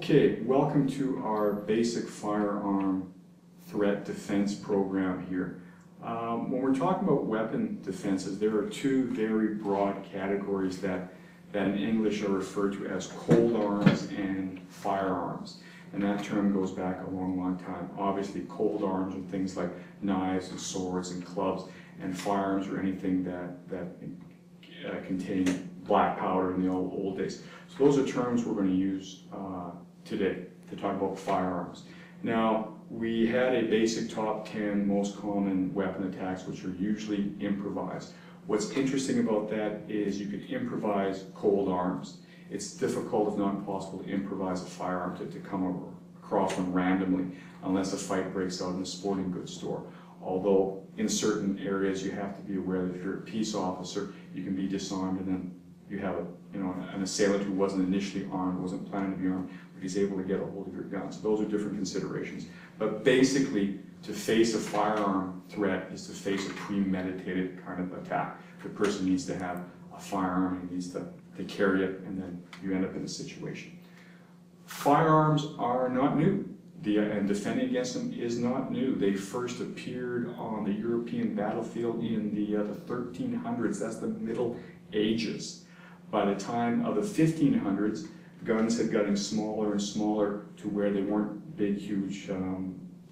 Okay, welcome to our basic firearm threat defense program here. When we're talking about weapon defenses, there are two very broad categories that in English are referred to as cold arms and firearms. And that term goes back a long, long time. Obviously, cold arms are things like knives and swords and clubs, and firearms are anything that contain black powder in the old days. So those are terms we're going to use today to talk about firearms. Now, we had a basic top 10 most common weapon attacks, which are usually improvised. What's interesting about that is you can improvise cold arms. It's difficult, if not impossible, to improvise a firearm to come across one randomly, unless a fight breaks out in a sporting goods store. Although in certain areas you have to be aware that if you're a peace officer, you can be disarmed, and then you have an assailant who wasn't initially armed, wasn't planning to be armed, but he's able to get a hold of your gun. So those are different considerations. But basically, to face a firearm threat is to face a premeditated kind of attack. The person needs to have a firearm, he needs to carry it, and then you end up in a situation. Firearms are not new, and defending against them is not new. They first appeared on the European battlefield in the 1300s. That's the Middle Ages. By the time of the 1500s, guns had gotten smaller and smaller to where they weren't big, huge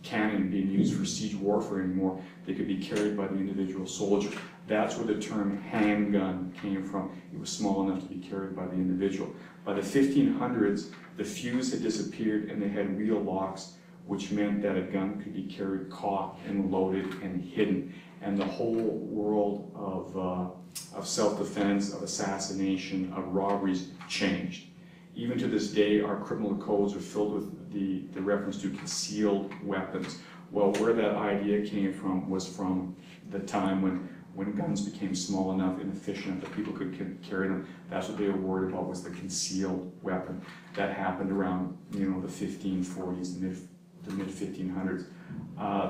cannon being used for siege warfare anymore. They could be carried by the individual soldier. That's where the term handgun came from. It was small enough to be carried by the individual. By the 1500s, the fuse had disappeared and they had wheel locks, which meant that a gun could be carried, cocked, and loaded, and hidden. And the whole world of self-defense, of assassination, of robberies changed. Even to this day, our criminal codes are filled with the reference to concealed weapons. Well, where that idea came from was from the time when guns became small enough and efficient that people could carry them. That's what they were worried about, was the concealed weapon. That happened around the 1540s, the mid-1500s.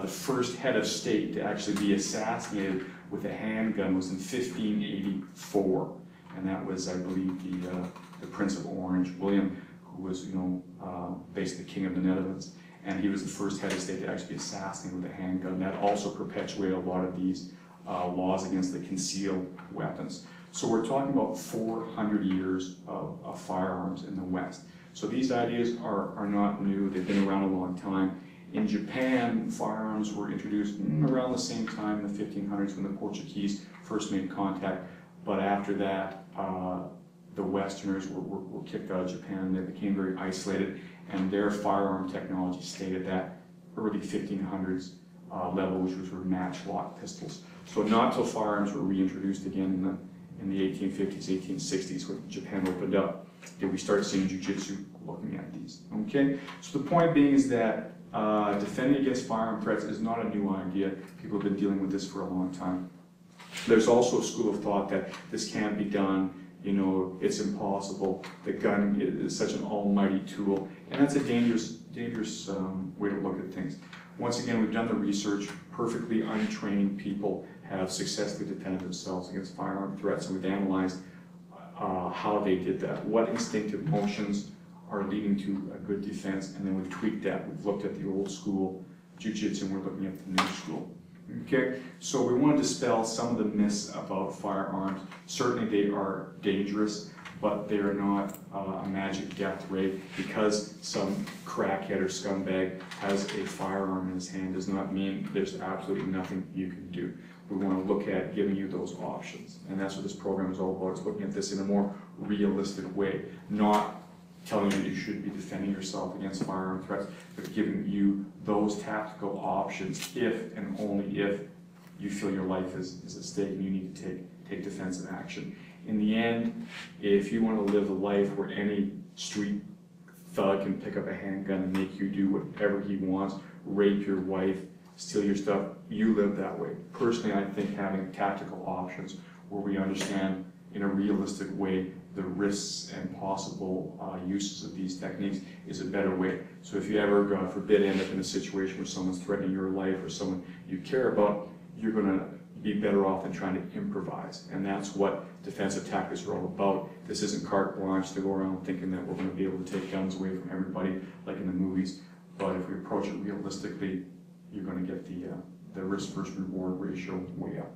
The first head of state to actually be assassinated with a handgun was in 1584, and that was, I believe, the Prince of Orange, William, who was basically king of the Netherlands, and he was the first head of state to actually be assassinated with a handgun. That also perpetuated a lot of these laws against the concealed weapons. So we're talking about 400 years of firearms in the West. So these ideas are not new. They've been around a long time. In Japan, firearms were introduced around the same time in the 1500s when the Portuguese first made contact. But after that, the Westerners were kicked out of Japan. They became very isolated, and their firearm technology stayed at that early 1500s level, which was matchlock pistols. So not till firearms were reintroduced again in the 1850s, 1860s, when Japan opened up, did we start seeing Jiu-Jitsu looking at these. Okay, so the point being is that defending against firearm threats is not a new idea. People have been dealing with this for a long time. There's also a school of thought that this can't be done, it's impossible. The gun is such an almighty tool, and that's a dangerous way to look at things. Once again, we've done the research. Perfectly untrained people have successfully defended themselves against firearm threats, and we've analyzed how they did that, what instinctive motions are leading to a good defense, and then we've tweaked that. We've looked at the old school Jiu-Jitsu, and we're looking at the new school. Okay, so we want to dispel some of the myths about firearms. Certainly they are dangerous, but they are not a magic death ray. Because some crackhead or scumbag has a firearm in his hand does not mean there's absolutely nothing you can do. We want to look at giving you those options, and that's what this program is all about. It's looking at this in a more realistic way, not telling you that you should be defending yourself against firearm threats, but giving you those tactical options if and only if you feel your life is at stake and you need to take defensive action. In the end, if you want to live a life where any street thug can pick up a handgun and make you do whatever he wants, rape your wife, steal your stuff, you live that way. Personally, I think having tactical options where we understand in a realistic way the risks and possible uses of these techniques is a better way. So if you ever, God forbid, end up in a situation where someone's threatening your life or someone you care about, you're going to be better off than trying to improvise. And that's what defensive tactics are all about. This isn't carte blanche to go around thinking that we're going to be able to take guns away from everybody like in the movies. But if we approach it realistically, you're going to get the risk versus reward ratio way up.